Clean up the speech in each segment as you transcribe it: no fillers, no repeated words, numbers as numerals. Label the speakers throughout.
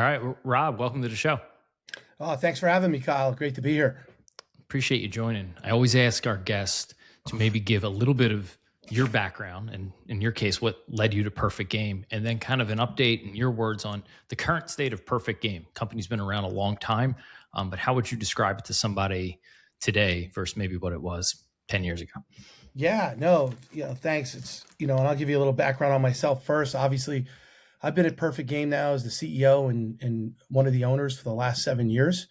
Speaker 1: All right, Rob, welcome to the show.
Speaker 2: Oh, thanks for having me, Kyle. Great to be here.
Speaker 1: Appreciate you joining. I always ask our guests to maybe give a little bit of your background and in your case, what led you to Perfect Game, and then kind of an update in your words on the current state of Perfect Game. Company's been around a long time, but how would you describe it to somebody today versus maybe what it was 10 years ago?
Speaker 2: Yeah, no, thanks. And I'll give you a little background on myself first. Obviously, I've been at Perfect Game now as the CEO and one of the owners for the last 7 years.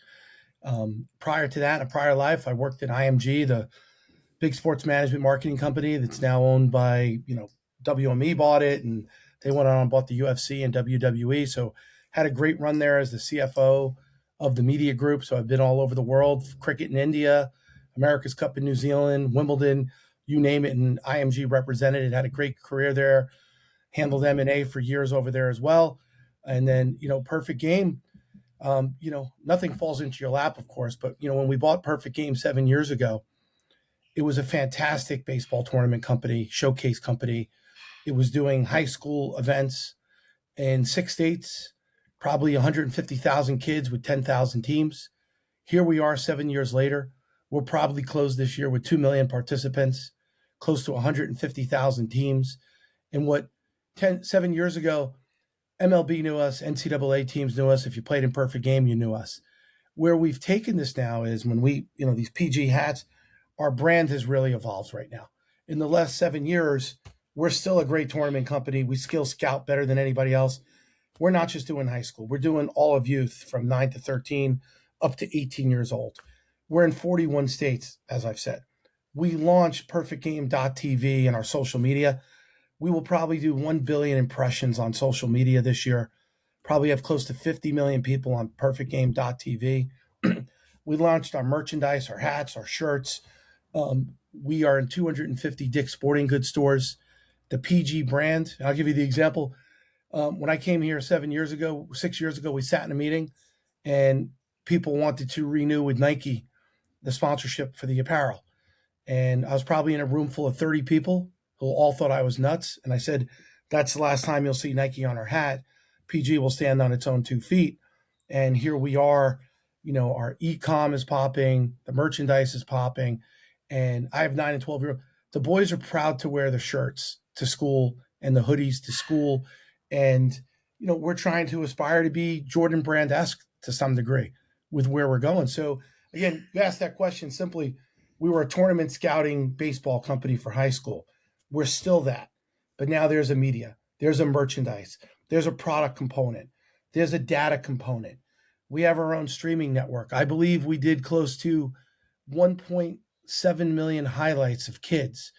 Speaker 2: Prior to that, in a prior life, I worked at IMG, the big sports management marketing company that's now owned by, WME bought it and they went on and bought the UFC and WWE. So had a great run there as the CFO of the media group. So I've been all over the world, cricket in India, America's Cup in New Zealand, Wimbledon, you name it. And IMG represented it, had a great career there, handled M&A for years over there as well. And then, Perfect Game, nothing falls into your lap, of course. But, when we bought Perfect Game 7 years ago, it was a fantastic baseball tournament company, showcase company. It was doing high school events in 6 states, probably 150,000 kids with 10,000 teams. Here we are 7 years later. We'll probably close this year with 2 million participants, close to 150,000 teams. And what 7 years ago, MLB knew us, NCAA teams knew us. If you played in Perfect Game, you knew us. Where we've taken this now is when these PG hats, our brand has really evolved right now. In the last 7 years, we're still a great tournament company. We skill scout better than anybody else. We're not just doing high school. We're doing all of youth from 9 to 13 up to 18 years old. We're in 41 states, as I've said. We launched perfectgame.tv and our social media. We will probably do 1 billion impressions on social media this year. Probably have close to 50 million people on perfectgame.tv. We launched our merchandise, our hats, our shirts. We are in 250 Dick's Sporting Goods stores. The PG brand, I'll give you the example. When I came here 6 years ago, we sat in a meeting and people wanted to renew with Nike the sponsorship for the apparel. And I was probably in a room full of 30 people who all thought I was nuts. And I said, that's the last time you'll see Nike on our hat. PG will stand on its own 2 feet. And here we are, our e-com is popping, the merchandise is popping. And I have 9 and 12-year-old. The boys are proud to wear the shirts to school and the hoodies to school. And, we're trying to aspire to be Jordan Brand-esque to some degree with where we're going. So again, you asked that question simply. We were a tournament scouting baseball company for high school. We're still that. But now there's a media, there's a merchandise, there's a product component, there's a data component. We have our own streaming network. I believe we did close to 1.7 million highlights of kids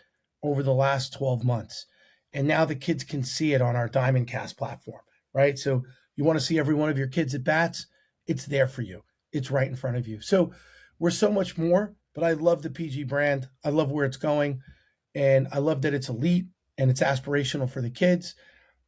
Speaker 2: over the last 12 months. And now the kids can see it on our Diamondcast platform, right? So you want to see every one of your kids at bats, it's there for you. It's right in front of you. So we're so much more, but I love the PG brand. I love where it's going. And I love that it's elite and it's aspirational for the kids.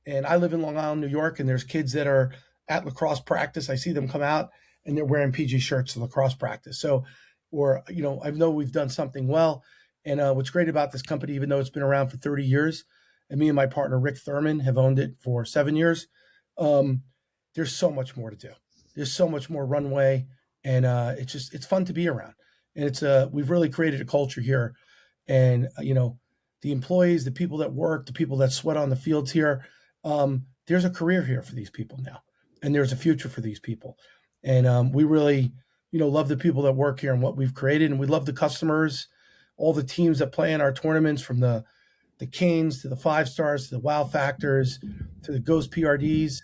Speaker 2: And I live in Long Island, New York, and there's kids that are at lacrosse practice. I see them come out and they're wearing PG shirts to lacrosse practice. So, I know we've done something well. And what's great about this company, even though it's been around for 30 years, and me and my partner, Rick Thurman, have owned it for 7 years, there's so much more to do. There's so much more runway. And it's fun to be around. And we've really created a culture here. And, the employees, the people that work, the people that sweat on the fields here, there's a career here for these people now. And there's a future for these people. And we really, love the people that work here and what we've created. And we love the customers, all the teams that play in our tournaments, from the Canes to the 5 stars to the Wow Factors to the Ghost PRDs.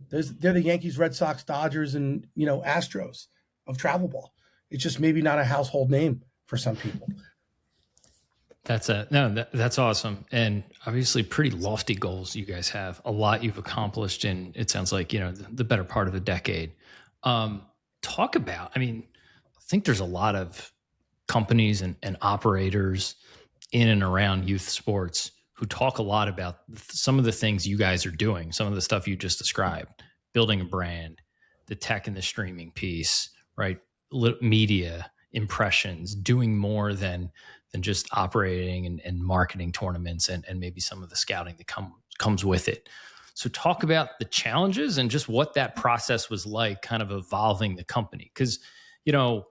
Speaker 2: They're the Yankees, Red Sox, Dodgers, and, Astros of travel ball. It's just maybe not a household name for some people.
Speaker 1: That's awesome. And obviously pretty lofty goals you guys have. A lot you've accomplished in, it sounds like, the better part of a decade. Talk about, I think there's a lot of companies and operators in and around youth sports who talk a lot about some of the things you guys are doing, some of the stuff you just described, building a brand, the tech and the streaming piece, right? Media, impressions, doing more than just operating and marketing tournaments and maybe some of the scouting that comes with it. So talk about the challenges and just what that process was like, kind of evolving the company. Because, you know,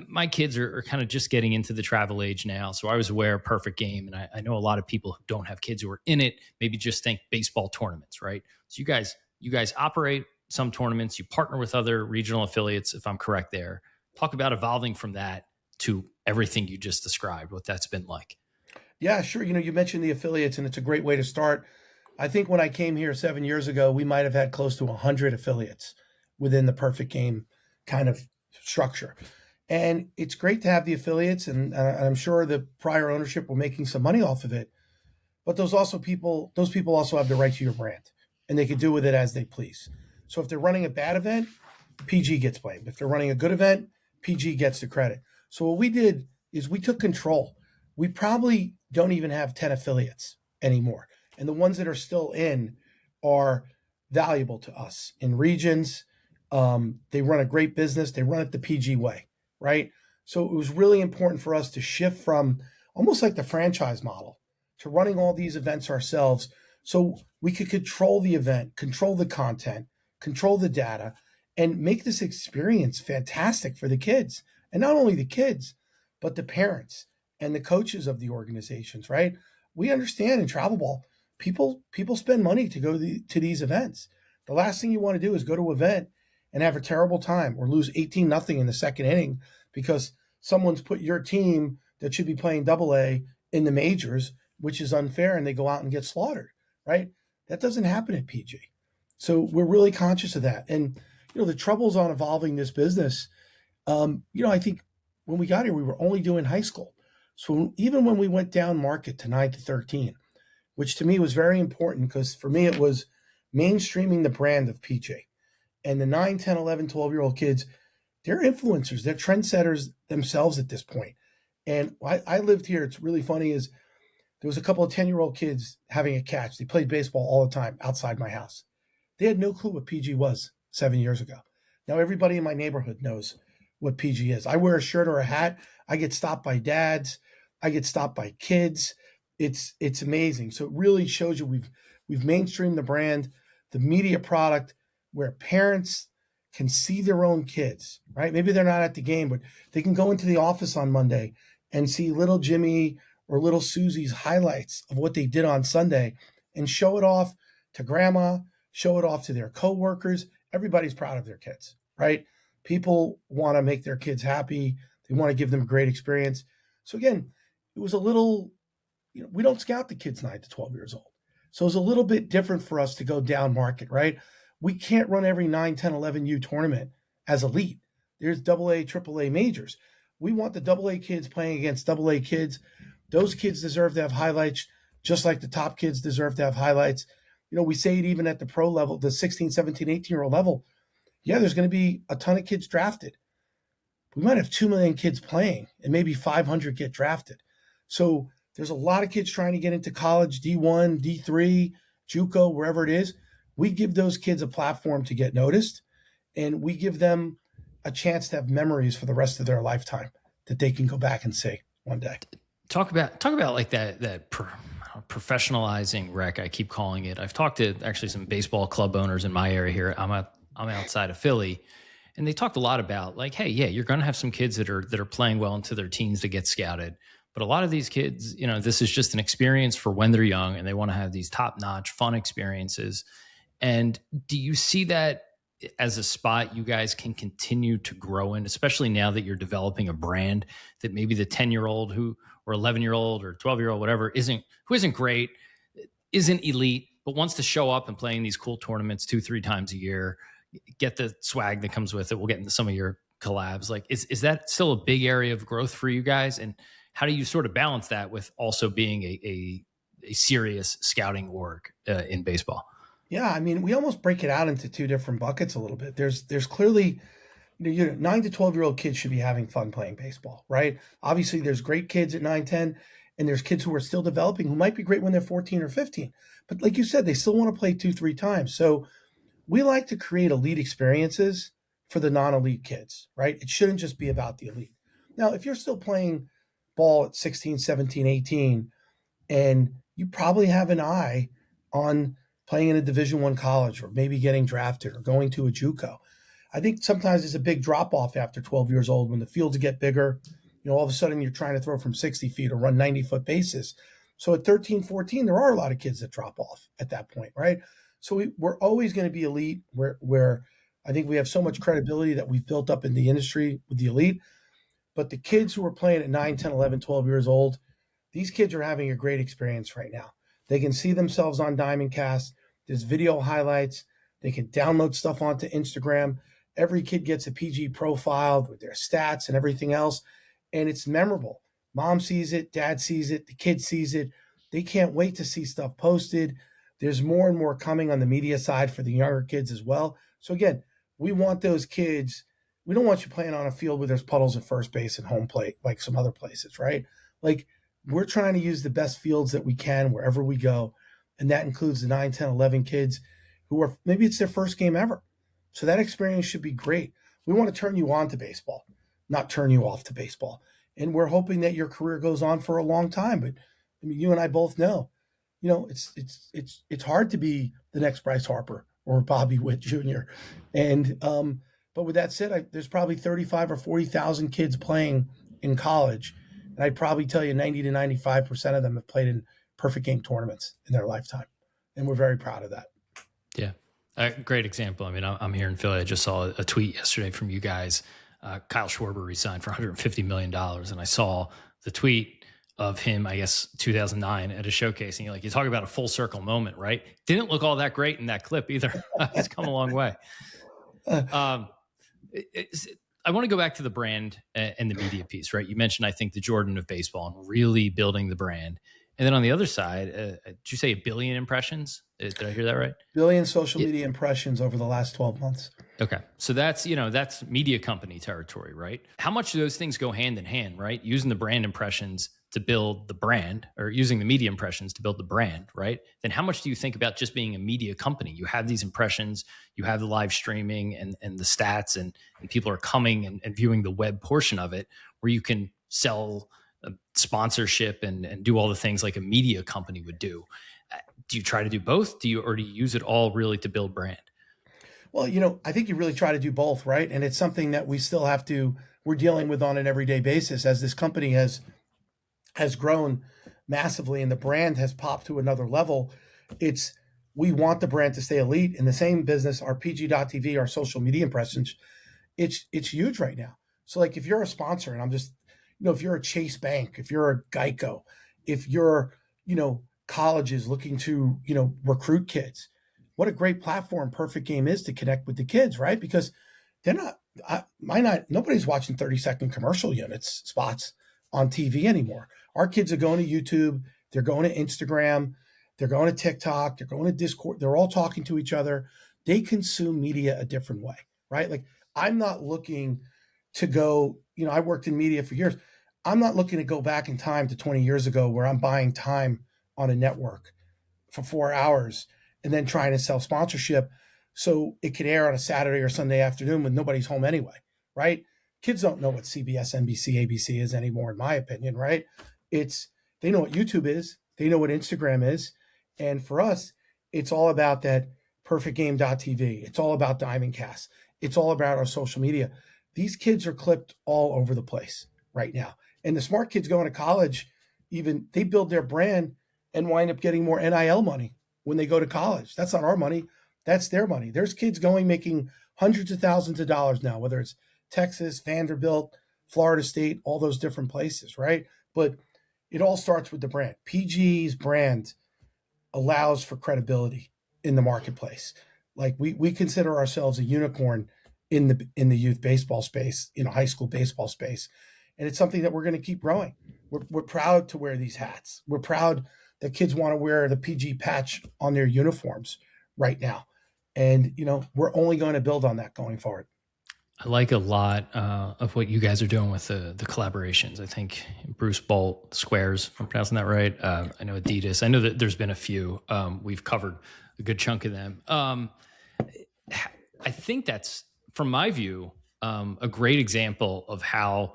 Speaker 1: my kids are kind of just getting into the travel age now. So I was aware of Perfect Game. And I know a lot of people who don't have kids who are in it, maybe just think baseball tournaments, right? So you guys operate some tournaments, you partner with other regional affiliates, if I'm correct there. Talk about evolving from that to everything you just described, what that's been like.
Speaker 2: Yeah, sure. You mentioned the affiliates, and it's a great way to start. I think when I came here 7 years ago, we might have had close to 100 affiliates within the Perfect Game kind of structure. And it's great to have the affiliates, and I'm sure the prior ownership were making some money off of it. But those people also have the right to your brand, and they can do with it as they please. So if they're running a bad event, PG gets blamed. If they're running a good event, PG gets the credit. So what we did is we took control. We probably don't even have 10 affiliates anymore. And the ones that are still in are valuable to us in regions. They run a great business. They run it the PG way, right? So it was really important for us to shift from almost like the franchise model to running all these events ourselves so we could control the event, control the content, control the data, and make this experience fantastic for the kids. And not only the kids, but the parents and the coaches of the organizations, right? We understand in travel ball, people spend money to go to these events. The last thing you want to do is go to an event and have a terrible time or lose 18-0 in the second inning because someone's put your team that should be playing double A in the majors, which is unfair, and they go out and get slaughtered, right? That doesn't happen at PG. So we're really conscious of that. And the troubles on evolving this business, I think when we got here, we were only doing high school. So even when we went down market to 9 to 13, which to me was very important because for me it was mainstreaming the brand of PJ. And the 9, 10, 11, 12-year-old kids, they're influencers. They're trendsetters themselves at this point. And I lived here. It's really funny is there was a couple of 10-year-old kids having a catch. They played baseball all the time outside my house. They had no clue what PG was 7 years ago. Now everybody in my neighborhood knows what PG is. I wear a shirt or a hat. I get stopped by dads. I get stopped by kids. It's amazing. So it really shows you we've mainstreamed the brand, the media product, where parents can see their own kids, right? Maybe they're not at the game, but they can go into the office on Monday and see little Jimmy or little Susie's highlights of what they did on Sunday and show it off to grandma, show it off to their coworkers. Everybody's proud of their kids, right? People want to make their kids happy. They want to give them a great experience. So again, it was a little, we don't scout the kids 9 to 12 years old. So it's a little bit different for us to go down market, right? We can't run every 9, 10, 11U tournament as elite. There's AA, AAA majors. We want the AA kids playing against AA kids. Those kids deserve to have highlights, just like the top kids deserve to have highlights. We say it even at the pro level, the 16, 17, 18-year-old level. Yeah, there's going to be a ton of kids drafted. We might have 2 million kids playing and maybe 500 get drafted. So there's a lot of kids trying to get into college, D1, D3, JUCO, wherever it is. We give those kids a platform to get noticed, and we give them a chance to have memories for the rest of their lifetime that they can go back and see one day.
Speaker 1: Talk about like that professionalizing rec. I keep calling it. I've talked to actually some baseball club owners in my area here. I'm outside of Philly, and they talked a lot about like, hey, yeah, you're going to have some kids that are playing well into their teens to get scouted, but a lot of these kids, this is just an experience for when they're young, and they want to have these top notch fun experiences. And do you see that as a spot you guys can continue to grow in, especially now that you're developing a brand that maybe the 10-year-old who or 11-year-old or 12-year-old, whatever, who isn't great, isn't elite, but wants to show up and play in these cool tournaments 2-3 times a year, get the swag that comes with it. We'll get into some of your collabs. Like, is that still a big area of growth for you guys? And how do you sort of balance that with also being a serious scouting org in baseball?
Speaker 2: Yeah, I mean, we almost break it out into two different buckets a little bit. There's clearly 9 to 12-year-old kids should be having fun playing baseball, right? Obviously, there's great kids at 9, 10, and there's kids who are still developing who might be great when they're 14 or 15. But like you said, they still want to play 2-3 times. So we like to create elite experiences for the non-elite kids, right? It shouldn't just be about the elite. Now, if you're still playing ball at 16, 17, 18, and you probably have an eye on playing in a Division I college, or maybe getting drafted or going to a JUCO. I think sometimes it's a big drop off after 12 years old when the fields get bigger. All of a sudden you're trying to throw from 60 feet or run 90-foot bases. So at 13, 14, there are a lot of kids that drop off at that point, right? So we're always going to be elite, where I think we have so much credibility that we've built up in the industry with the elite. But the kids who are playing at 9, 10, 11, 12 years old, these kids are having a great experience right now. They can see themselves on Diamondcast. There's video highlights. They can download stuff onto Instagram. Every kid gets a PG profile with their stats and everything else, and it's memorable. Mom sees it, dad sees it, the kid sees it. They can't wait to see stuff posted. There's more and more coming on the media side for the younger kids as well. So again, we want those kids. We don't want you playing on a field where there's puddles at first base and home plate like some other places, right? Like, we're trying to use the best fields that we can wherever we go. And that includes the 9, 10, 11 kids who are, maybe it's their first game ever. So that experience should be great. We want to turn you on to baseball, not turn you off to baseball. And we're hoping that your career goes on for a long time. But I mean, you and I both know, it's hard to be the next Bryce Harper or Bobby Witt Jr. And but with that said, there's probably 35 or 40,000 kids playing in college, and I'd probably tell you 90 to 95% of them have played in perfect game tournaments in their lifetime, and we're very proud of that.
Speaker 1: Yeah. Great example. I mean, I'm here in Philly. I just saw a tweet yesterday from you guys. Kyle Schwarber resigned for $150 million. And I saw the tweet of him, I guess, 2009 at a showcase. And you talk about a full circle moment, right? Didn't look all that great in that clip either. He's come a long way. I want to go back to the brand and the media piece, right? You mentioned, I think, the Jordan of baseball and really building the brand. And then on the other side, did you say 1 billion impressions? Did I hear that right?
Speaker 2: Billion social media impressions over the last 12 months.
Speaker 1: Okay. So that's media company territory, right? How much do those things go hand in hand, right? Using the brand impressions to build the brand, or using the media impressions to build the brand, right? Then how much do you think about just being a media company? You have these impressions, you have the live streaming and the stats, and people are coming and viewing the web portion of it, where you can sell sponsorship and do all the things like a media company would do. Do you try to do both? Do you use it all really to build brand?
Speaker 2: Well, I think you really try to do both, right? And it's something that we're dealing with on an everyday basis as this company has grown massively and the brand has popped to another level. We want the brand to stay elite. In the same business, our PG.TV, our social media impressions, it's huge right now. So like, if you're a sponsor, and I'm just, if you're a Chase Bank, if you're a Geico, if you're, colleges looking to, recruit kids, what a great platform Perfect Game is to connect with the kids, right? Because nobody's watching 30-second commercial spots on TV anymore. Our kids are going to YouTube, they're going to Instagram, they're going to TikTok, they're going to Discord, they're all talking to each other. They consume media a different way, right? Like, I'm not looking to go, I worked in media for years. I'm not looking to go back in time to 20 years ago where I'm buying time on a network for 4 hours and then trying to sell sponsorship so it could air on a Saturday or Sunday afternoon when nobody's home anyway, right? Kids don't know what CBS, NBC, ABC is anymore, in my opinion, right? They know what YouTube is. They know what Instagram is. And for us, it's all about that perfectgame.tv. It's all about Diamondcast. It's all about our social media. These kids are clipped all over the place right now. And the smart kids going to college, they build their brand and wind up getting more NIL money when they go to college. That's not our money. That's their money. There's kids making hundreds of thousands of dollars now, whether it's Texas, Vanderbilt, Florida State, all those different places, right? But it all starts with the brand. PG's brand allows for credibility in the marketplace. Like, we consider ourselves a unicorn in the youth baseball space, high school baseball space. And it's something that we're going to keep growing. We're proud to wear these hats. We're proud that kids want to wear the PG patch on their uniforms right now. And, we're only going to build on that going forward.
Speaker 1: I like a lot of what you guys are doing with the collaborations. I think Bruce Bolt, Squares, if I'm pronouncing that right. I know Adidas. I know that there's been a few. We've covered a good chunk of them. I think that's, from my view, a great example of how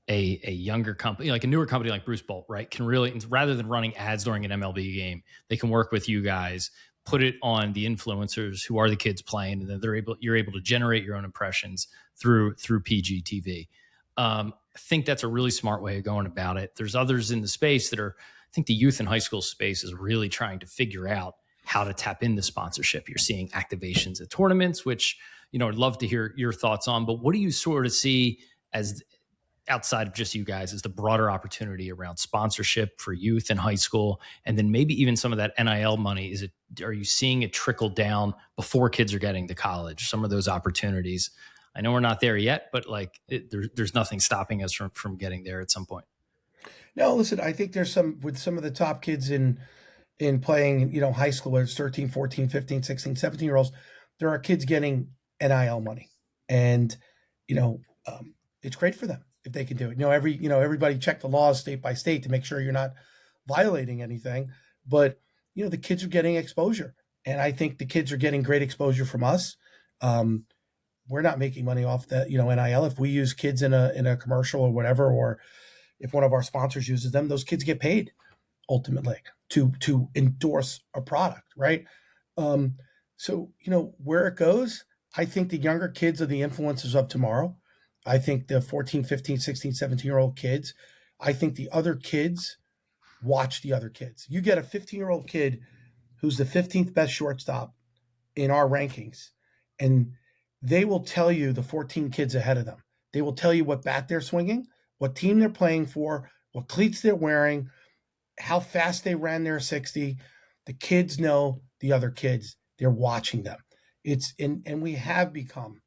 Speaker 1: a younger company, like a newer company like Bruce Bolt, right, can really, rather than running ads during an MLB game, they can work with you guys, put it on the influencers who are the kids playing, and then you're able to generate your own impressions through PGTV. I think that's a really smart way of going about it. There's others in the space that are, I think the youth and high school space is really trying to figure out how to tap into sponsorship. You're seeing activations at tournaments, which, I'd love to hear your thoughts on, but what do you sort of see as outside of just you guys as the broader opportunity around sponsorship for youth and high school? And then maybe even some of that NIL money, are you seeing it trickle down before kids are getting to college? Some of those opportunities. I know we're not there yet, but there's nothing stopping us from getting there at some point.
Speaker 2: No, listen, I think there's some of the top kids in playing, high school, whether it's 13, 14, 15, 16, 17-year-olds, there are kids getting NIL money. And, it's great for them if they can do it. Everybody check the laws state by state to make sure you're not violating anything. But, the kids are getting exposure. And I think the kids are getting great exposure from us. We're not making money off that, NIL. If we use kids in a commercial or whatever, or if one of our sponsors uses them, those kids get paid ultimately to endorse a product, right? So, where it goes, I think the younger kids are the influencers of tomorrow. I think the 14, 15, 16, 17-year-old kids, I think the other kids watch the other kids. You get a 15-year-old kid who's the 15th best shortstop in our rankings, and they will tell you the 14 kids ahead of them. They will tell you what bat they're swinging, what team they're playing for, what cleats they're wearing, how fast they ran their 60. The kids know the other kids. They're watching them. And we have become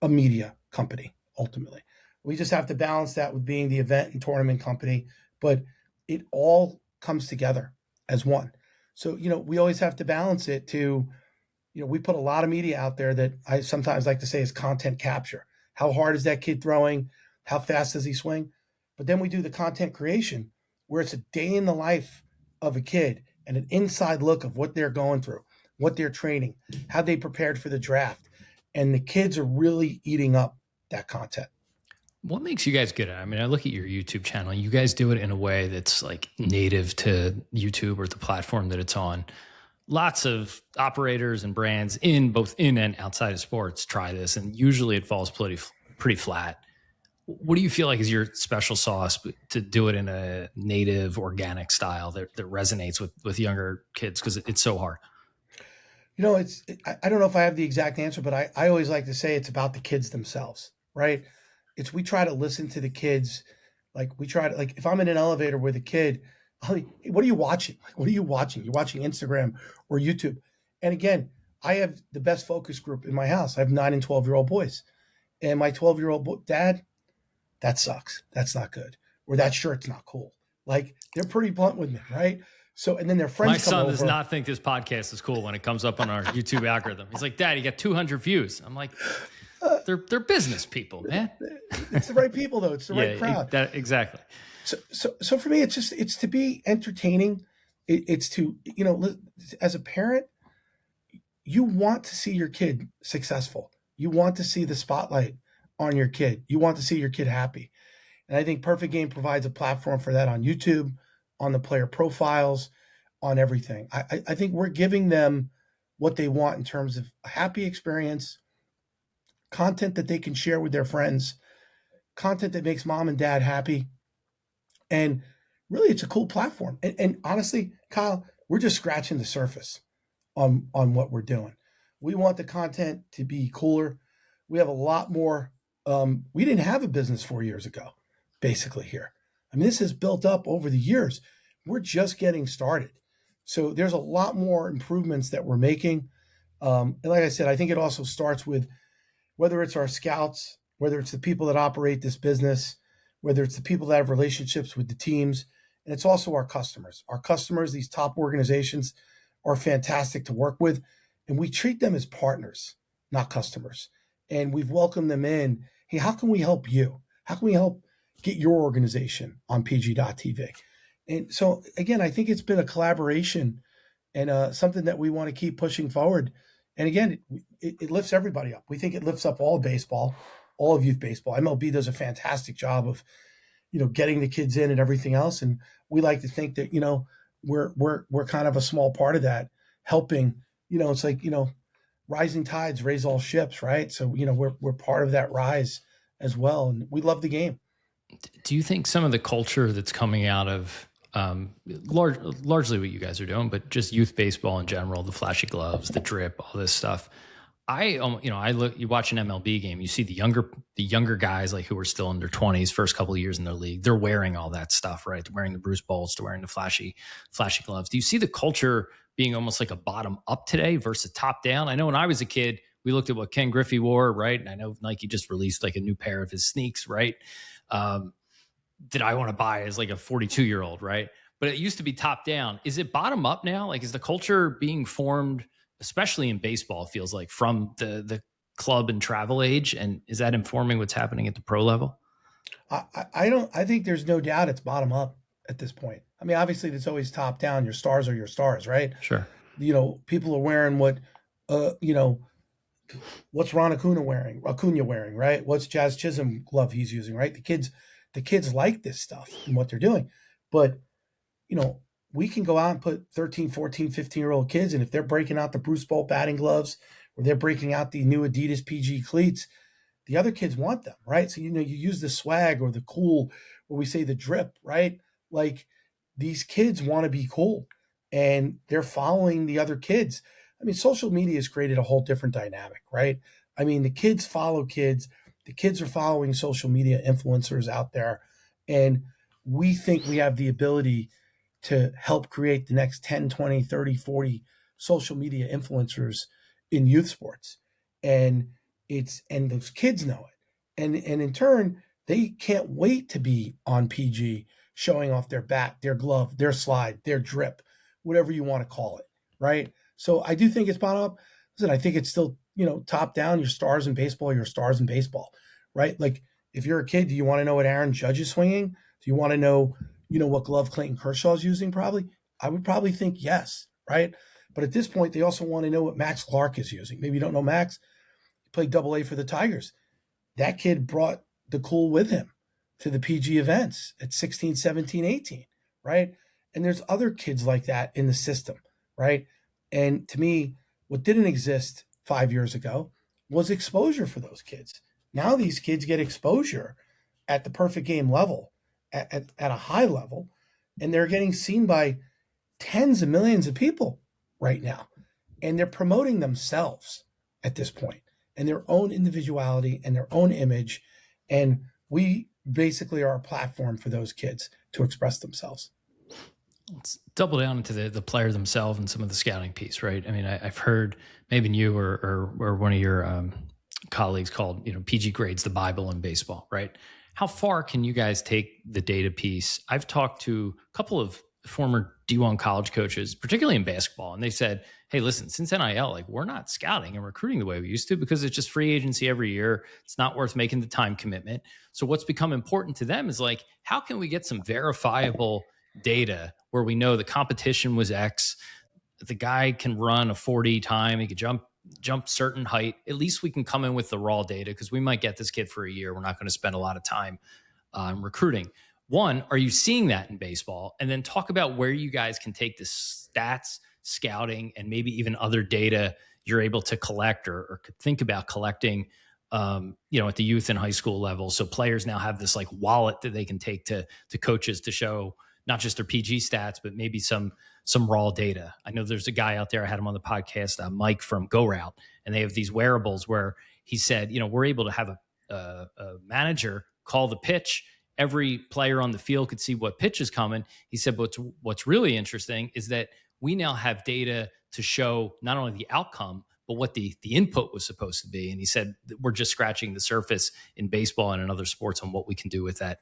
Speaker 2: a media company, ultimately. We just have to balance that with being the event and tournament company, but it all comes together as one. So, we always have to balance it to, we put a lot of media out there that I sometimes like to say is content capture. How hard is that kid throwing? How fast does he swing? But then we do the content creation where it's a day in the life of a kid and an inside look of what they're going through, what they're training, how they prepared for the draft. And the kids are really eating up that content.
Speaker 1: What makes you guys good at it? I mean, I look at your YouTube channel. You guys do it in a way that's like native to YouTube or the platform that it's on. Lots of operators and brands both in and outside of sports try this, and usually it falls pretty flat. What do you feel like is your special sauce to do it in a native, organic style that resonates with younger kids? Because it's so hard.
Speaker 2: I don't know if I have the exact answer, but I always like to say it's about the kids themselves, right? We try to listen to the kids. If I'm in an elevator with a kid, hey, what are you watching? What are you watching? You're watching Instagram or YouTube. And again, I have the best focus group in my house. I have 9 and 12-year-old boys. And my 12-year-old dad, that sucks. That's not good. Or that shirt's not cool. They're pretty blunt with me, right? So, and then their friends
Speaker 1: My son
Speaker 2: over.
Speaker 1: does not think this podcast is cool when it comes up on our YouTube algorithm. He's like, Dad, you got 200 views. I'm like, they're business people, man.
Speaker 2: It's the right people, though. It's the right crowd.
Speaker 1: Exactly.
Speaker 2: So for me, it's to be entertaining. It's to, as a parent, you want to see your kid successful. You want to see the spotlight on your kid. You want to see your kid happy. And I think Perfect Game provides a platform for that on YouTube, on the player profiles, on everything. I think we're giving them what they want in terms of a happy experience, content that they can share with their friends, content that makes mom and dad happy. And really, it's a cool platform. And honestly, Kyle, we're just scratching the surface on what we're doing. We want the content to be cooler. We have a lot more. We didn't have a business 4 years ago, basically here. I mean, this has built up over the years. We're just getting started. So there's a lot more improvements that we're making. And like I said, I think it also starts with whether it's our scouts, whether it's the people that operate this business, whether it's the people that have relationships with the teams, and it's also our customers. Our customers, these top organizations, are fantastic to work with, and we treat them as partners, not customers. And we've welcomed them in. Hey, how can we help you? How can we help get your organization on PG.TV? And so, again, I think it's been a collaboration and something that we want to keep pushing forward. And again, it lifts everybody up. We think it lifts up all baseball, all of youth baseball. MLB does a fantastic job of, getting the kids in and everything else. And we like to think that, we're kind of a small part of that, helping it's like, rising tides raise all ships, right? So, we're part of that rise as well. And we love the game.
Speaker 1: Do you think some of the culture that's coming out of largely what you guys are doing, but just youth baseball in general, the flashy gloves, the drip, all this stuff? I look. You watch an MLB game, you see the younger guys like who are still in their 20s, first couple of years in their league. They're wearing all that stuff, right? They're wearing the Bruce Bowls, they're wearing the flashy gloves. Do you see the culture being almost like a bottom up today versus top down? I know when I was a kid, we looked at what Ken Griffey wore, right? And I know Nike just released like a new pair of his sneaks, right? Um, that I want to buy as like a 42-year-old, right? But it used to be top down. Is it bottom up now? Like, is the culture being formed, especially in baseball, it feels like from the club and travel age? And is that informing what's happening at the pro level?
Speaker 2: I don't. I think there's no doubt it's bottom up at this point. I mean, obviously, it's always top down. Your stars are your stars, right?
Speaker 1: Sure.
Speaker 2: People are wearing what, uh, you know, what's Ron Acuna wearing, right? What's Jazz Chisholm glove he's using, right? The kids like this stuff and what they're doing, but you know, we can go out and put 13, 14, 15-year-old kids, and if they're breaking out the Bruce Bowl batting gloves or they're breaking out the new Adidas PG cleats, the other kids want them, right? So, you use the swag or the cool, or we say the drip, right? Like these kids want to be cool and they're following the other kids. I mean, social media has created a whole different dynamic, right? I mean, the kids follow kids, the kids are following social media influencers out there. And we think we have the ability to help create the next 10, 20, 30, 40 social media influencers in youth sports. And and those kids know it. And in turn, they can't wait to be on PG showing off their bat, their glove, their slide, their drip, whatever you want to call it, right? So I do think it's bottom up. Listen, I think it's still, top down, your stars in baseball, your stars in baseball, right? Like if you're a kid, do you want to know what Aaron Judge is swinging? Do you want to know, what glove Clayton Kershaw's using? Probably. I would probably think yes, right? But at this point, they also want to know what Max Clark is using. Maybe you don't know Max. He played Double A for the Tigers. That kid brought the cool with him to the PG events at 16, 17, 18, right? And there's other kids like that in the system, right? And to me, what didn't exist 5 years ago was exposure for those kids. Now these kids get exposure at the perfect game level, at a high level, and they're getting seen by tens of millions of people right now. And they're promoting themselves at this point and their own individuality and their own image. And we basically are a platform for those kids to express themselves.
Speaker 1: Let's double down into the player themselves and some of the scouting piece, right? I mean, I've heard maybe you or one of your colleagues called, PG grades the Bible in baseball, right? How far can you guys take the data piece? I've talked to a couple of former D1 college coaches, particularly in basketball, and they said, hey, listen, since NIL, like we're not scouting and recruiting the way we used to because it's just free agency every year. It's not worth making the time commitment. So what's become important to them is like, how can we get some verifiable data where we know the competition was X, the guy can run a 40 time, he could jump certain height. At least we can come in with the raw data because we might get this kid for a year. We're not going to spend a lot of time recruiting. One, are you seeing that in baseball? And then talk about where you guys can take the stats, scouting, and maybe even other data you're able to collect or could think about collecting, at the youth and high school level. So players now have this like wallet that they can take to coaches to show not just their PG stats, but maybe some raw data. I know there's a guy out there, I had him on the podcast, Mike from Go Route, and they have these wearables where he said, we're able to have a manager call the pitch. Every player on the field could see what pitch is coming. He said, but what's really interesting is that we now have data to show not only the outcome, but what the input was supposed to be. And he said, we're just scratching the surface in baseball and in other sports on what we can do with that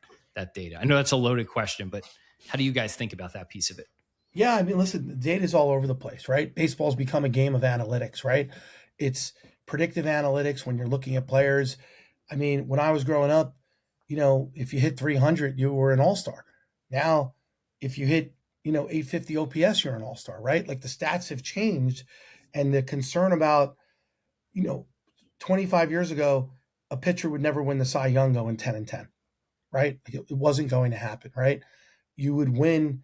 Speaker 1: data. I know that's a loaded question, but how do you guys think about that piece of it?
Speaker 2: Yeah, I mean, listen, the data is all over the place, right? Baseball's become a game of analytics, right? It's predictive analytics when you're looking at players. I mean, when I was growing up, if you hit 300, you were an all-star. Now, if you hit, 850 OPS, you're an all-star, right? Like the stats have changed, and the concern about, 25 years ago, a pitcher would never win the Cy Young going 10-10, right? Like it wasn't going to happen, right? You would win.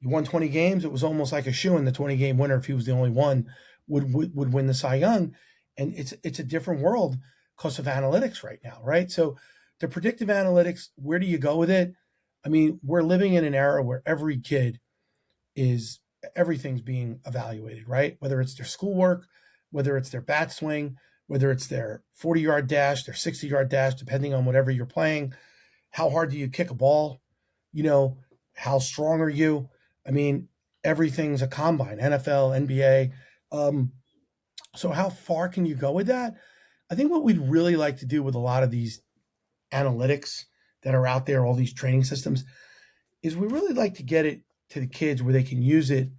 Speaker 2: You won 20 games. It was almost like a shoe in the 20-game winner if he was the only one would win the Cy Young, and it's a different world because of analytics right now, right? So the predictive analytics, where do you go with it? I mean, we're living in an era where every kid is everything's being evaluated, right? Whether it's their schoolwork, whether it's their bat swing, whether it's their 40-yard dash, their 60-yard dash, depending on whatever you're playing. How hard do you kick a ball? You know, how strong are you? I mean, everything's a combine, NFL, NBA. Um, so how far can you go with that? I think what we'd really like to do with a lot of these analytics that are out there, all these training systems, is we really like to get it to the kids where they can use it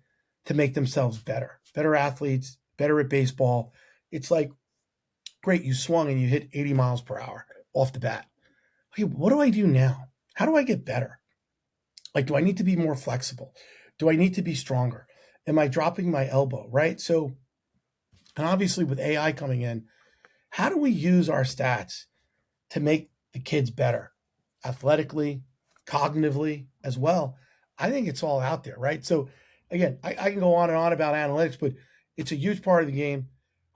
Speaker 2: to make themselves better athletes, better at baseball. It's like, great, you swung and you hit 80 miles per hour off the bat. Okay, what do I do now? How do I get better? Like, do I need to be more flexible? Do I need to be stronger? Am I dropping my elbow, right? So, and obviously with AI coming in, how do we use our stats to make the kids better athletically, cognitively as well? I think it's all out there, right? So again, I can go on and on about analytics, but it's a huge part of the game.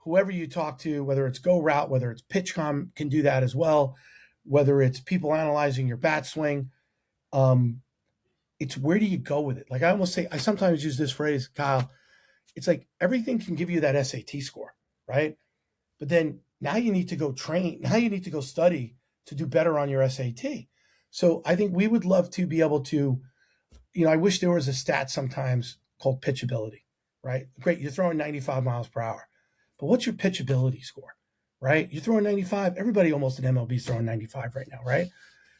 Speaker 2: Whoever you talk to, whether it's Go Route, whether it's PitchCom can do that as well, whether it's people analyzing your bat swing, um, it's where do you go with it? Like I almost say, I sometimes use this phrase, Kyle. It's like everything can give you that SAT score, right? But then now you need to go train. Now you need to go study to do better on your SAT. So I think we would love to be able to, I wish there was a stat sometimes called pitchability, right? Great, you're throwing 95 miles per hour, but what's your pitchability score, right? You're throwing 95. Everybody almost in MLB is throwing 95 right now, right?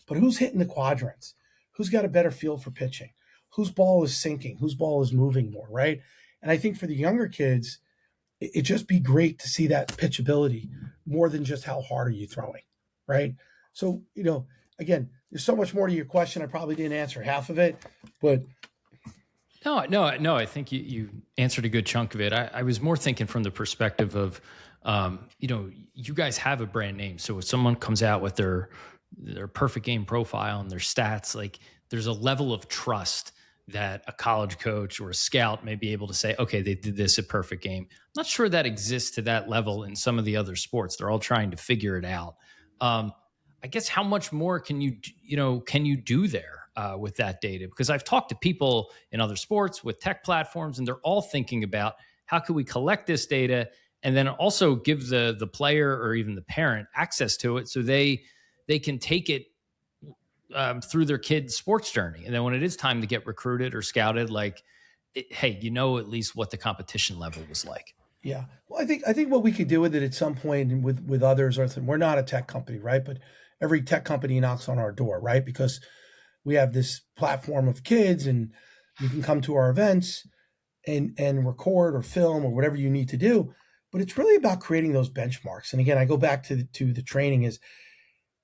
Speaker 2: But who's hitting the quadrants? Who's got a better feel for pitching? Whose ball is sinking? Whose ball is moving more, right? And I think for the younger kids, it'd just be great to see that pitchability more than just how hard are you throwing, right? So, again, there's so much more to your question. I probably didn't answer half of it, but
Speaker 1: No. I think you answered a good chunk of it. I was more thinking from the perspective of, you guys have a brand name. So if someone comes out with their perfect game profile and their stats, like there's a level of trust that a college coach or a scout may be able to say, okay, they did this at perfect game. I'm not sure that exists to that level in some of the other sports. They're all trying to figure it out. I guess how much more can you do there with that data? Because I've talked to people in other sports with tech platforms, and they're all thinking about how can we collect this data and then also give the player or even the parent access to it so they can take it through their kid's sports journey. And then when it is time to get recruited or scouted, hey, at least what the competition level was like.
Speaker 2: yeah. Well, I think what we could do with it at some point with others, or we're not a tech company, right? But every tech company knocks on our door, right? Because we have this platform of kids, and you can come to our events and record or film or whatever you need to do. But it's really about creating those benchmarks. And again, I go back to the training is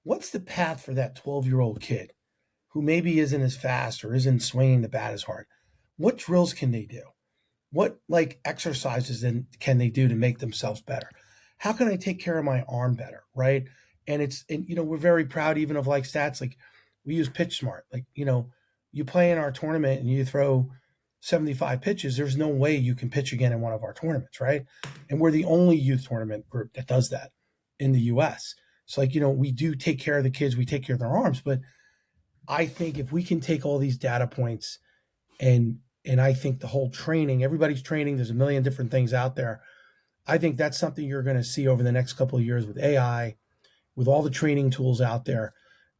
Speaker 2: what's the path for that 12-year-old kid who maybe isn't as fast or isn't swinging the bat as hard? What drills can they do? What exercises then can they do to make themselves better? How can I take care of my arm better, right? And we're very proud even of stats like we use Pitch Smart. You play in our tournament and you throw 75 pitches, there's no way you can pitch again in one of our tournaments, right? And we're the only youth tournament group that does that in the US. So we do take care of the kids, we take care of their arms, but I think if we can take all these data points and I think the whole training, everybody's training, there's a million different things out there. I think that's something you're going to see over the next couple of years with AI, with all the training tools out there,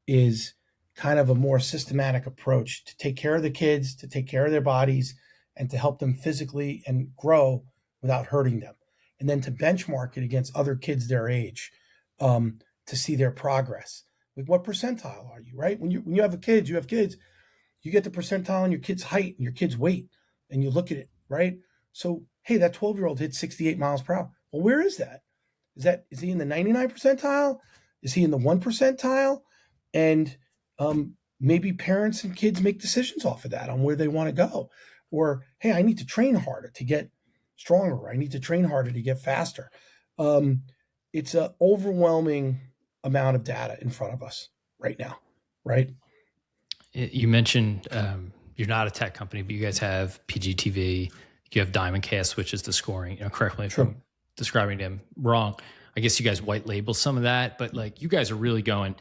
Speaker 2: is kind of a more systematic approach to take care of the kids, to take care of their bodies, and to help them physically and grow without hurting them. And then to benchmark it against other kids their age, to see their progress. Like what percentile are you, right? When you have kids, you get the percentile on your kid's height and your kid's weight, and you look at it, right? So, hey, that 12-year-old hit 68 miles per hour. Well, where is that? Is he in the 99 percentile? Is he in the 1 percentile? And maybe parents and kids make decisions off of that on where they want to go. Or, hey, I need to train harder to get stronger. I need to train harder to get faster. It's an overwhelming amount of data in front of us right now, right?
Speaker 1: You mentioned you're not a tech company, but you guys have PGTV, You have Diamondcast, which is the scoring. Correct me if
Speaker 2: True.
Speaker 1: I'm describing them wrong. I guess you guys white label some of that, but like you guys are really going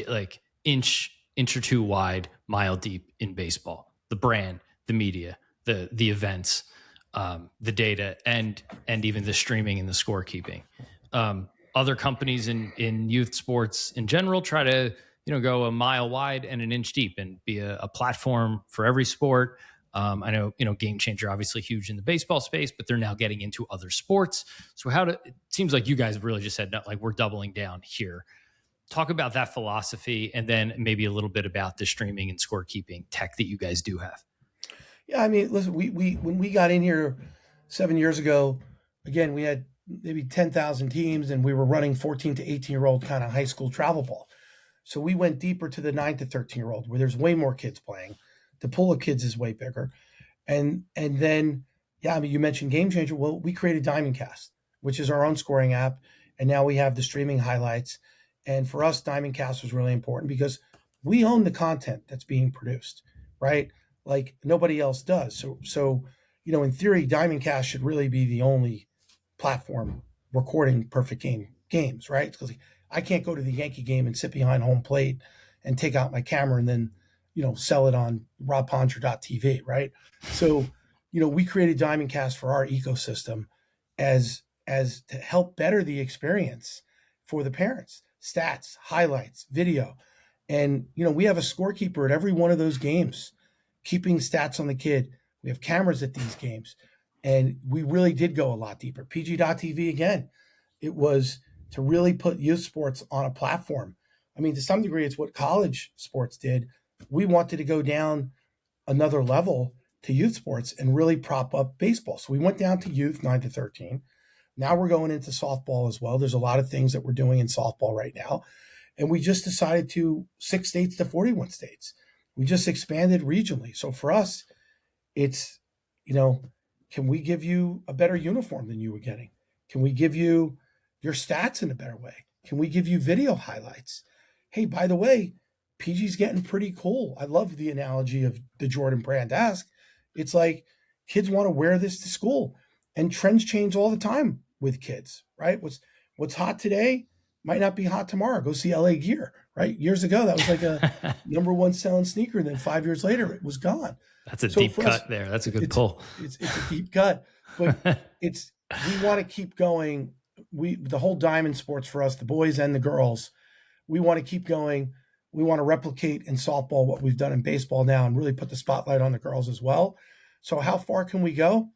Speaker 1: like inch or two wide, mile deep in baseball. The brand, the media, the events, the data, and even the streaming and the scorekeeping. Other companies in youth sports in general try to go a mile wide and an inch deep and be a platform for every sport. I know, Game Changer obviously huge in the baseball space, but they're now getting into other sports. So it seems like you guys have really just said, no, like we're doubling down here. Talk about that philosophy and then maybe a little bit about the streaming and scorekeeping tech that you guys do have.
Speaker 2: Yeah, I mean, listen, we when we got in here 7 years ago, again, we had maybe 10,000 teams, and we were running 14 to 18-year-old kind of high school travel ball. So we went deeper to the 9 to 13-year-old, where there's way more kids playing. The pool of kids is way bigger, and then yeah, I mean, you mentioned Game Changer. Well, we created Diamondcast, which is our own scoring app, and now we have the streaming highlights. And for us, Diamondcast was really important because we own the content that's being produced, right? Like nobody else does. So in theory, Diamondcast should really be the only platform recording perfect games, right? Because I can't go to the Yankee game and sit behind home plate and take out my camera and then sell it on robponger.tv, right? So we created Diamondcast for our ecosystem as to help better the experience for the parents. Stats, highlights, video, and we have a scorekeeper at every one of those games, keeping stats on the kid. We have cameras at these games, and we really did go a lot deeper. PG.TV again, it was to really put youth sports on a platform. I mean, to some degree, it's what college sports did. We wanted to go down another level to youth sports and really prop up baseball. So we went down to youth 9 to 13. Now we're going into softball as well. There's a lot of things that we're doing in softball right now. And we just decided to 6 states to 41 states. We just expanded regionally. So for us, it's, can we give you a better uniform than you were getting? Can we give you your stats in a better way? Can we give you video highlights? Hey, by the way, PG's getting pretty cool. I love the analogy of the Jordan Brand ask. It's like kids want to wear this to school, and trends change all the time with kids, right? What's hot today might not be hot tomorrow. Go see LA Gear, right? Years ago, that was like a number one selling sneaker. And then 5 years later, it was gone.
Speaker 1: That's a
Speaker 2: So
Speaker 1: deep
Speaker 2: for us,
Speaker 1: cut there. That's a good
Speaker 2: it's
Speaker 1: pull.
Speaker 2: it's a deep cut, but we want to keep going. The whole diamond sports for us, the boys and the girls, we want to keep going. We want to replicate in softball what we've done in baseball now and really put the spotlight on the girls as well. So how far can we go?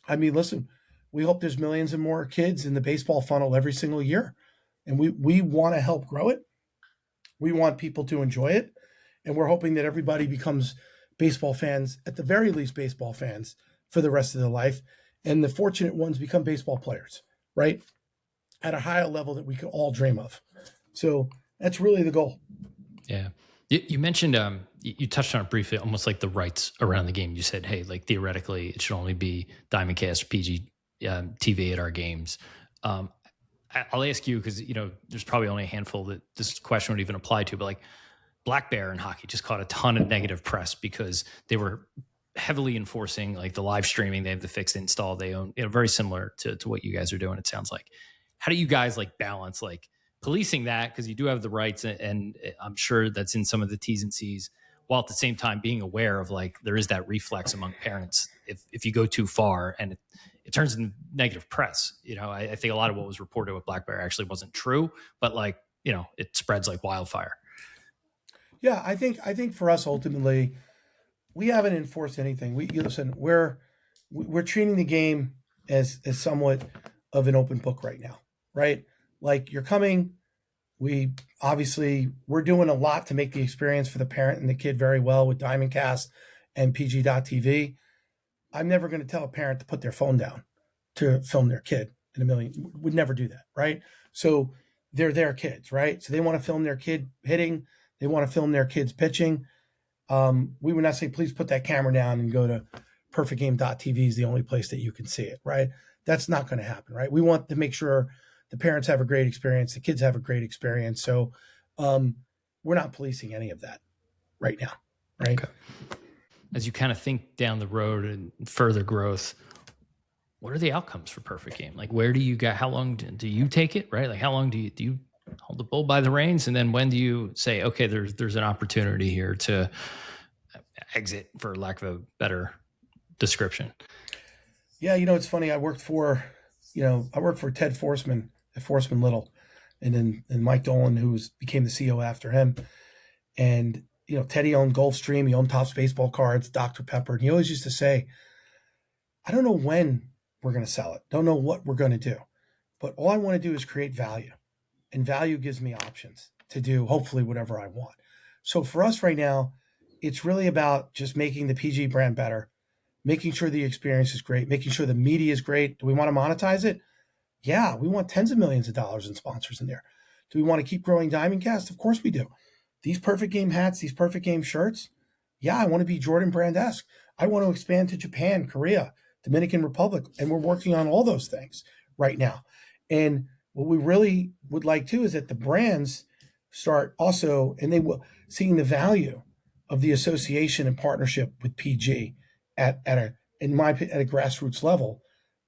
Speaker 2: I mean, listen, we hope there's millions and more kids in the baseball funnel every single year. And we want to help grow it. We want people to enjoy it. And we're hoping that everybody becomes baseball fans, at the very least, baseball fans for the rest of their life. And the fortunate ones become baseball players, right? At a higher level that we could all dream of. So that's really the goal.
Speaker 1: Yeah. You mentioned, you touched on it briefly, almost like the rights around the game. You said, hey, like theoretically, it should only be Diamondcast or PG TV at our games. I'll ask you because, there's probably only a handful that this question would even apply to, but like Black Bear in hockey just caught a ton of negative press because they were heavily enforcing like the live streaming. They have the fixed install. They own, very similar to what you guys are doing, it sounds like. How do you guys like balance like policing that? Because you do have the rights, and I'm sure that's in some of the T's and C's, while at the same time being aware of like there is that reflex among parents if you go too far and it turns into negative press. I think a lot of what was reported with Black Bear actually wasn't true, but like, it spreads like wildfire.
Speaker 2: Yeah, I think for us ultimately, we haven't enforced anything. Listen, we're treating the game as somewhat of an open book right now, right? Like you're coming, we're doing a lot to make the experience for the parent and the kid very well with Diamondcast and PG.TV. I'm never going to tell a parent to put their phone down to film their kid in a million. Would never do that, right? So they're their kids, right? So they want to film their kid hitting. They want to film their kids pitching. We would not say, please put that camera down and go to perfectgame.tv is the only place that you can see it, right? That's not going to happen, right? We want to make sure the parents have a great experience, the kids have a great experience. So we're not policing any of that right now, right?
Speaker 1: Okay. as you kind of think down the road and further growth, what are the outcomes for Perfect Game? Like, where do you get? How long do you take it? Right? Like, how long do you hold the bull by the reins, and then when do you say, okay, there's an opportunity here to exit, for lack of a better description?
Speaker 2: Yeah, it's funny. I worked for Ted Forsman at Forsman Little, and Mike Dolan, who became the CEO after him. And Teddy owned Gulfstream, he owned Topps baseball cards, Dr. Pepper, and he always used to say, "I don't know when we're going to sell it. Don't know what we're going to do, but all I want to do is create value, and value gives me options to do hopefully whatever I want." So for us right now, it's really about just making the PG brand better, making sure the experience is great, making sure the media is great. Do we want to monetize it? Yeah, we want tens of millions of dollars in sponsors in there. Do we want to keep growing Diamondcast? Of course we do. These perfect game hats, these perfect game shirts. Yeah, I want to be Jordan Brand-esque. I want to expand to Japan, Korea, Dominican Republic, and we're working on all those things right now. And what we really would like to is that the brands start also, and they will seeing the value of the association and partnership with PG at a grassroots level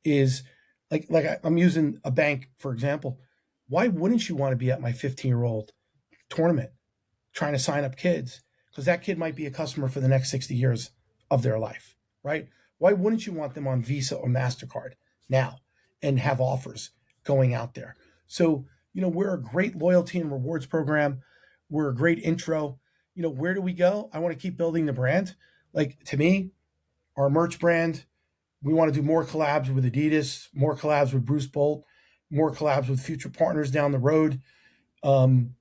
Speaker 2: is I'm using a bank for example. Why wouldn't you want to be at my 15-year-old tournament trying to sign up kids? Because that kid might be a customer for the next 60 years of their life, right? Why wouldn't you want them on Visa or MasterCard now and have offers going out there? So, we're a great loyalty and rewards program. We're a great intro. Where do we go? I want to keep building the brand. Like, to me, our merch brand, we want to do more collabs with Adidas, more collabs with Bruce Bolt, more collabs with future partners down the road, um,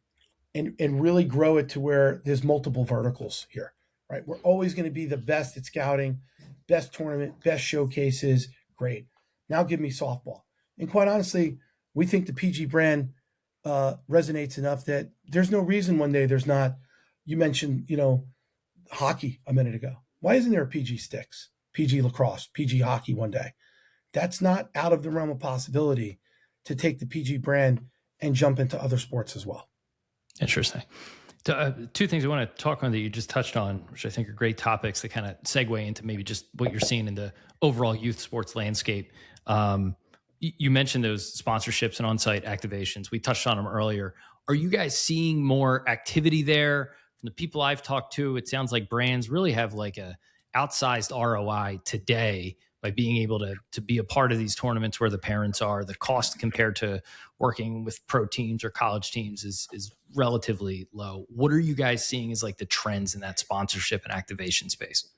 Speaker 2: and really grow it to where there's multiple verticals here, right? We're always going to be the best at scouting, best tournament, best showcases. Great. Now give me softball. And quite honestly, we think the PG brand resonates enough that there's no reason one day there's not. You mentioned, hockey a minute ago. Why isn't there a PG Sticks, PG Lacrosse, PG Hockey one day? That's not out of the realm of possibility to take the PG brand and jump into other sports as well.
Speaker 1: Interesting. Two things I want to talk on that you just touched on, which I think are great topics that kind of segue into maybe just what you're seeing in the overall youth sports landscape. You mentioned those sponsorships and on-site activations. We touched on them earlier. Are you guys seeing more activity there? From the people I've talked to, it sounds like brands really have like a outsized ROI today by being able to be a part of these tournaments where the parents are. The cost compared to working with pro teams or college teams is relatively low. What are you guys seeing as like the trends in that sponsorship and activation space?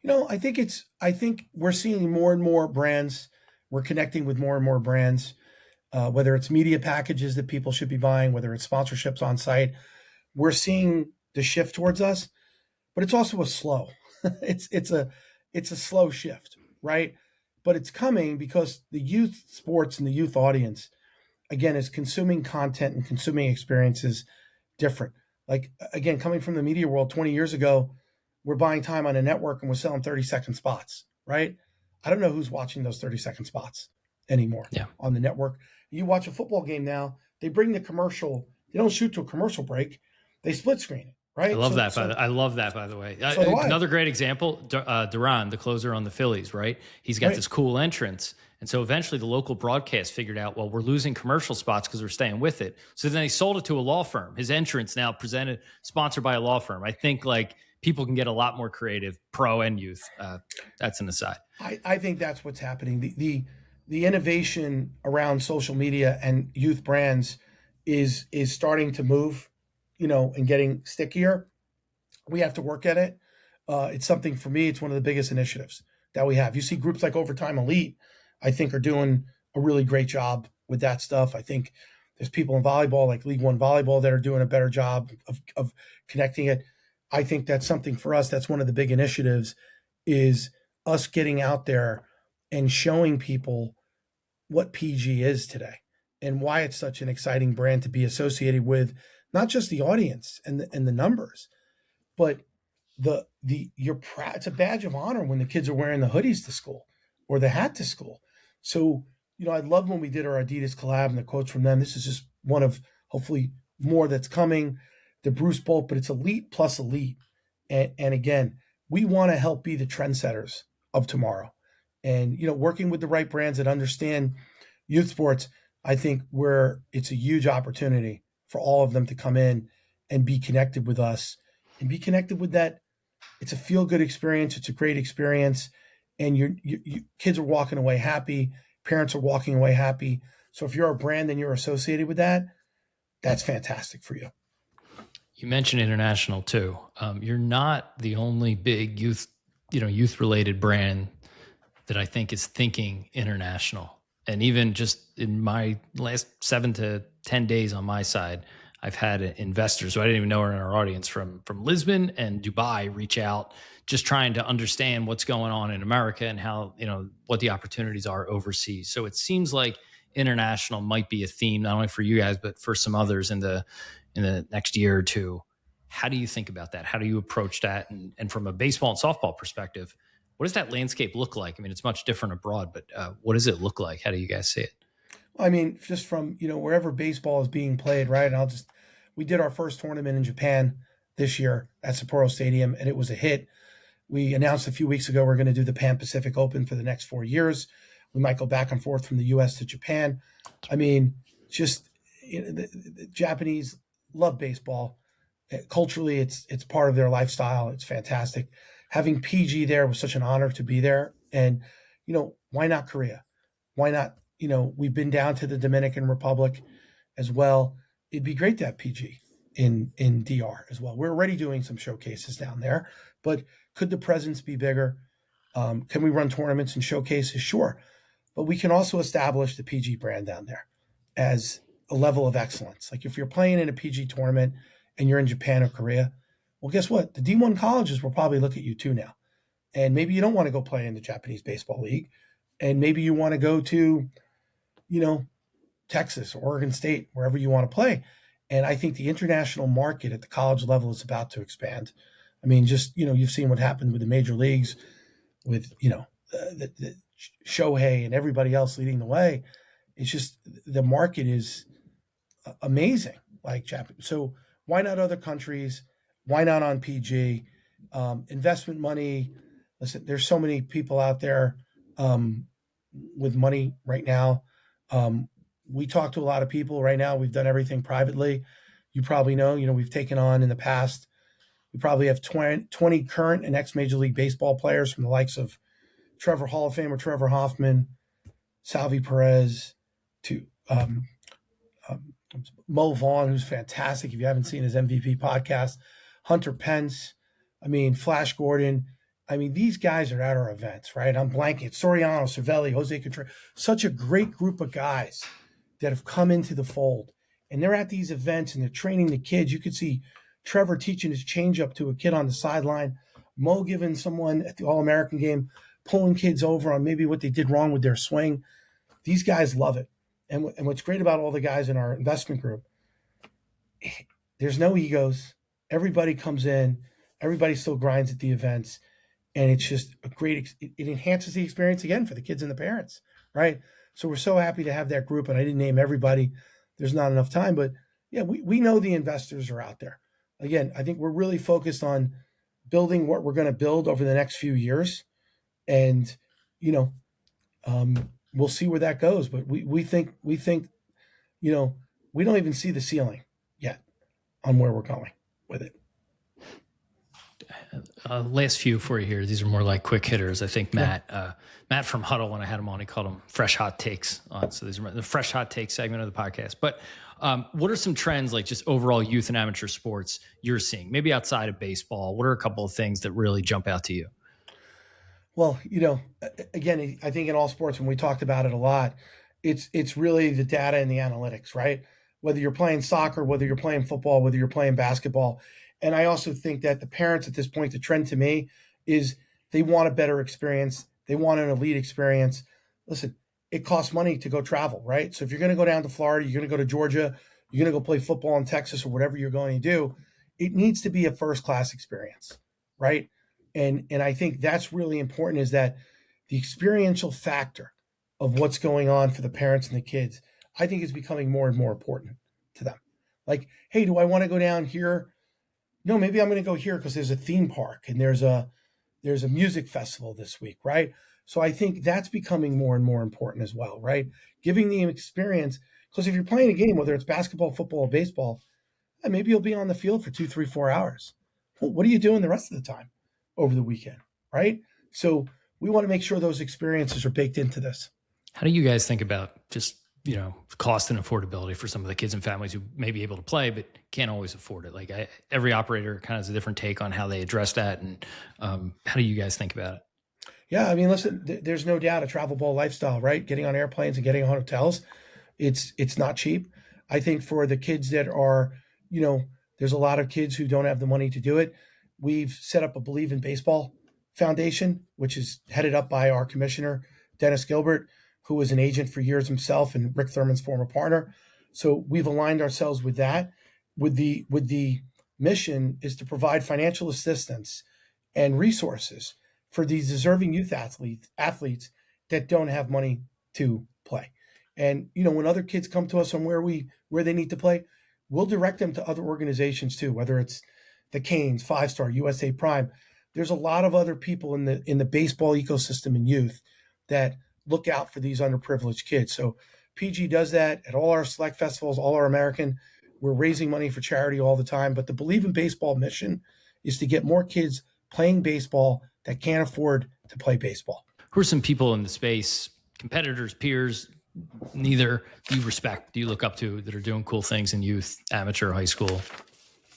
Speaker 2: I think we're seeing more and more brands. We're connecting with more and more brands, whether it's media packages that people should be buying, whether it's sponsorships on site. We're seeing the shift towards us, but it's also a slow. it's a slow shift, right? But it's coming because the youth sports and the youth audience, again, is consuming content and consuming experiences different. Like, again, coming from the media world 20 years ago, we're buying time on a network and we're selling 30-second spots, right? I don't know who's watching those 30-second spots anymore
Speaker 1: Yeah.
Speaker 2: on the network. You watch a football game now, they bring the commercial, they don't shoot to a commercial break, they split screen it, right?
Speaker 1: I love that. I love that, by the way.
Speaker 2: So do I.
Speaker 1: Another great example, Duran, the closer on the Phillies, right? He's got
Speaker 2: Right.
Speaker 1: this cool entrance. And so eventually the local broadcast figured out, well, we're losing commercial spots because we're staying with it. So then they sold it to a law firm. His entrance now sponsored by a law firm. I think like people can get a lot more creative, pro and youth. That's an aside.
Speaker 2: I think that's what's happening. The innovation around social media and youth brands is starting to move, and getting stickier. We have to work at it. It's something for me. It's one of the biggest initiatives that we have. You see groups like Overtime Elite, I think, are doing a really great job with that stuff. I think there's people in volleyball, like League One Volleyball, that are doing a better job of connecting it. I think that's something for us. That's one of the big initiatives is us getting out there and showing people what PG is today and why it's such an exciting brand to be associated with, not just the audience and the numbers, but it's a badge of honor when the kids are wearing the hoodies to school or the hat to school. So, I love when we did our Adidas collab and the quotes from them. This is just one of hopefully more that's coming. The Bruce Bolt, but it's elite plus elite. And again, we want to help be the trendsetters of tomorrow. And, working with the right brands that understand youth sports, I think where it's a huge opportunity for all of them to come in and be connected with us and be connected with that. It's a feel good experience. It's a great experience. And kids are walking away happy. Parents are walking away happy. So if you're a brand and you're associated with that, that's fantastic for you.
Speaker 1: You mentioned international too. You're not the only big youth related brand that I think is thinking international. And even just in my last 7 to 10 days on my side, I've had investors who I didn't even know are in our audience from Lisbon and Dubai reach out, just trying to understand what's going on in America and how, what the opportunities are overseas. So it seems like international might be a theme, not only for you guys, but for some others in the next year or two. How do you think about that? How do you approach that? And from a baseball and softball perspective, what does that landscape look like? I mean, it's much different abroad, but what does it look like? How do you guys see it?
Speaker 2: I mean, just from, wherever baseball is being played, right? And we did our first tournament in Japan this year at Sapporo Stadium, and it was a hit. We announced a few weeks ago we're going to do the Pan Pacific Open for the next 4 years. We might go back and forth from the U.S. to Japan. I mean, just the Japanese love baseball. Culturally, it's part of their lifestyle. It's fantastic. Having PG there was such an honor to be there. And, why not Korea? Why not? We've been down to the Dominican Republic as well. It'd be great to have PG in DR as well. We're already doing some showcases down there, but could the presence be bigger? Can we run tournaments and showcases? Sure. But we can also establish the PG brand down there as a level of excellence. Like if you're playing in a PG tournament and you're in Japan or Korea, well, guess what? The D1 colleges will probably look at you too now. And maybe you don't want to go play in the Japanese Baseball League. And maybe you want to go to, you know, Texas or Oregon State, wherever you want to play. And I think the international market at the college level is about to expand. I mean, just, you've seen what happened with the major leagues with, the Shohei and everybody else leading the way. It's just the market is amazing. Like Japan. So why not other countries? Why not on PG? Investment money. Listen, there's so many people out there with money right now. We talk to a lot of people right now. We've done everything privately. You probably know, we've taken on in the past. We probably have 20 current and ex-Major League Baseball players from the likes of Trevor Hall of Famer Trevor Hoffman, Salvi Perez, to Mo Vaughn, who's fantastic. If you haven't seen his MVP podcast, Hunter Pence, Flash Gordon. These guys are at our events, right? I'm blanking. Soriano, Cervelli, Jose Contreras, such a great group of guys that have come into the fold. And they're at these events and they're training the kids. You could see Trevor teaching his changeup to a kid on the sideline, Mo giving someone at the All-American game, pulling kids over on maybe what they did wrong with their swing. These guys love it. And what's great about all the guys in our investment group, there's no egos. Everybody comes in. Everybody still grinds at the events. And it's just a great, it enhances the experience again for the kids and the parents, right? So we're so happy to have that group. And I didn't name everybody. There's not enough time. But yeah, we know the investors are out there. Again, I think we're really focused on building what we're going to build over the next few years. And, we'll see where that goes. But we think, we don't even see the ceiling yet on where we're going with it.
Speaker 1: Last few for you here. These are more like quick hitters. I think Matt from Huddle, when I had him on, he called them fresh hot takes. So these are the fresh hot take segment of the podcast. But what are some trends, like just overall youth and amateur sports you're seeing, maybe outside of baseball? What are a couple of things that really jump out to you?
Speaker 2: Well, again, I think in all sports, when we talked about it a lot, it's really the data and the analytics, right? Whether you're playing soccer, whether you're playing football, whether you're playing basketball. And I also think that the parents at this point, the trend to me is they want a better experience. They want an elite experience. Listen, it costs money to go travel, right? So if you're going to go down to Florida, you're going to go to Georgia, you're going to go play football in Texas or whatever you're going to do, it needs to be a first-class experience, right? And I think that's really important, is that the experiential factor of what's going on for the parents and the kids, I think is becoming more and more important to them. Like, hey, do I want to go down here? No, maybe I'm going to go here because there's a theme park and there's a There's a music festival this week, right? So I think that's becoming more and more important as well, right? Giving the experience, because if you're playing a game, whether it's basketball, football, or baseball, maybe you'll be on the field for 2, 3, 4 hours. Well, what are you doing the rest of the time over the weekend, right? So we want to make sure those experiences are baked into this.
Speaker 1: How do you guys think about just, cost and affordability for some of the kids and families who may be able to play but can't always afford it? Like every operator kind of has a different take on how they address that, and how do you guys think about it?
Speaker 2: Yeah, I mean, listen, there's no doubt a travel ball lifestyle, right? Getting on airplanes and getting on hotels, it's not cheap. I think for the kids that are, you know, there's a lot of kids who don't have the money to do it. We've set up a Believe in Baseball Foundation, which is headed up by our commissioner, Dennis Gilbert, who was an agent for years himself and Rick Thurman's former partner. So we've aligned ourselves with that. With the mission is to provide financial assistance and resources for these deserving youth athletes that don't have money to play. And when other kids come to us on where they need to play, we'll direct them to other organizations too, whether it's the Canes, Five Star, USA Prime. There's a lot of other people in the baseball ecosystem and youth that look out for these underprivileged kids. So PG does that at all our select festivals, all our American. We're raising money for charity all the time. But the Believe in Baseball mission is to get more kids playing baseball that can't afford to play baseball.
Speaker 1: Who are some people in the space, competitors, peers, neither, do you respect, do you look up to, that are doing cool things in youth, amateur, high school?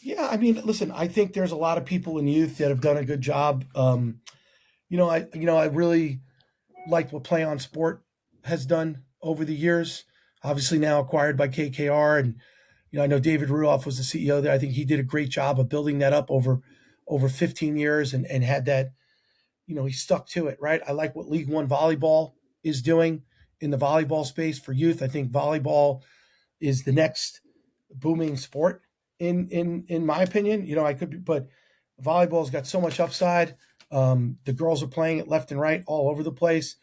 Speaker 2: Yeah, I mean, listen, I think there's a lot of people in youth that have done a good job. I really liked what Play on Sport has done over the years. Obviously now acquired by KKR, and I know David Rudolph was the CEO there. I think he did a great job of building that up over 15 years and had that. He stuck to it, right? I like what League One volleyball is doing in the volleyball space for youth. I think volleyball is the next booming sport in my opinion. I could be, but volleyball's got so much upside. The girls are playing it left and right all over the place.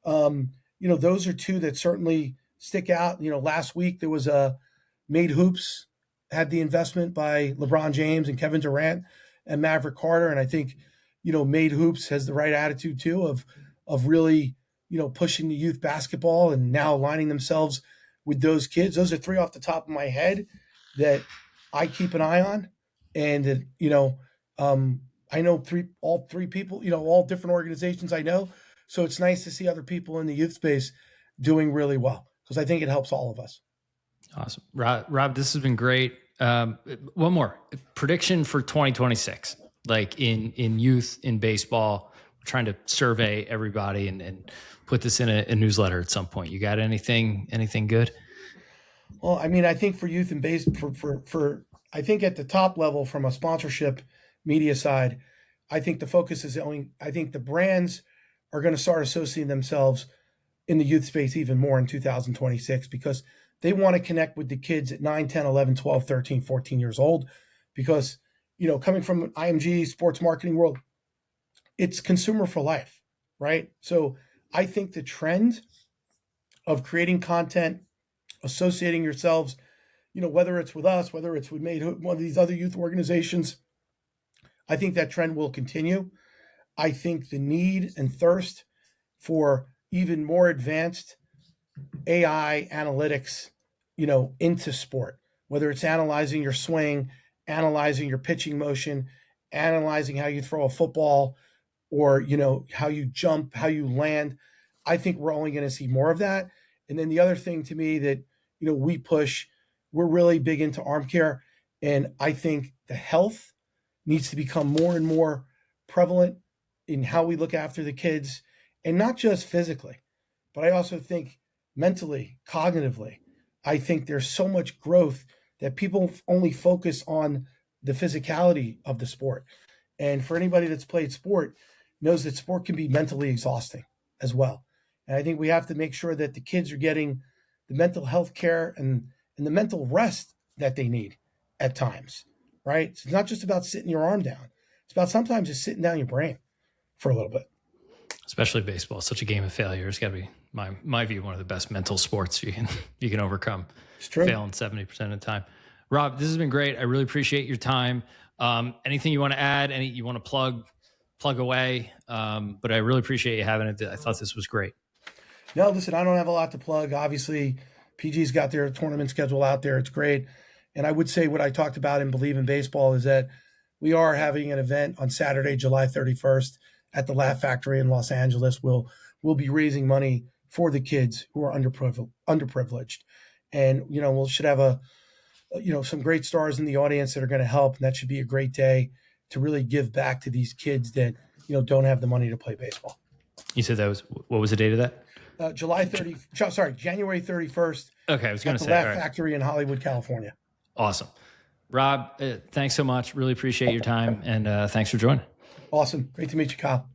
Speaker 2: Those are two that certainly stick out. Last week there was a Made Hoops had the investment by LeBron James and Kevin Durant and Maverick Carter, and I think Made Hoops has the right attitude too of really pushing the youth basketball and now aligning themselves with those kids. Those are three off the top of my head that I keep an eye on, and that I know all three people, all different organizations I know. So it's nice to see other people in the youth space doing really well, because I think it helps all of us.
Speaker 1: Awesome. Rob, this has been great. One more prediction for 2026, like in youth, in baseball. We're trying to survey everybody and put this in a newsletter at some point. You got anything good?
Speaker 2: Well, I mean, I think for youth and base for I think at the top level from a sponsorship media side, I think the focus is only. I think the brands are going to start associating themselves in the youth space even more in 2026, because they want to connect with the kids at 9, 10, 11, 12, 13, 14 years old, because coming from IMG sports marketing world, it's consumer for life, right? So I think the trend of creating content, associating yourselves, whether it's with us, whether it's with one of these other youth organizations, I think that trend will continue. I think the need and thirst for even more advanced AI analytics, into sport, whether it's analyzing your swing, analyzing your pitching motion, analyzing how you throw a football, or, how you jump, how you land. I think we're only going to see more of that. And then the other thing to me that, we push, we're really big into arm care. And I think the health needs to become more and more prevalent in how we look after the kids, and not just physically, but I also think mentally, cognitively. I think there's so much growth that people only focus on the physicality of the sport. And for anybody that's played sport knows that sport can be mentally exhausting as well. And I think we have to make sure that the kids are getting the mental health care and the mental rest that they need at times, right? So it's not just about sitting your arm down. It's about sometimes just sitting down your brain for a little bit.
Speaker 1: Especially baseball, such a game of failure. It's got to be my view, one of the best mental sports you can overcome.
Speaker 2: It's true.
Speaker 1: Failing 70% of the time. Rob, this has been great. I really appreciate your time. Anything you want to add? You want to plug plug away. But I really appreciate you having it. I thought this was great.
Speaker 2: No, listen, I don't have a lot to plug. Obviously, PG's got their tournament schedule out there. It's great. And I would say what I talked about in Believe in Baseball is that we are having an event on Saturday, July 31st at the Laugh Factory in Los Angeles. We'll be raising money for the kids who are underprivileged. And, we should have some great stars in the audience that are going to help. And that should be a great day to really give back to these kids that, don't have the money to play baseball.
Speaker 1: You said what was the date of that?
Speaker 2: January 31st.
Speaker 1: Okay, I was going to say
Speaker 2: Laugh Factory in Hollywood, California.
Speaker 1: Awesome. Rob, thanks so much. Really appreciate your time, and thanks for joining.
Speaker 2: Awesome. Great to meet you, Kyle.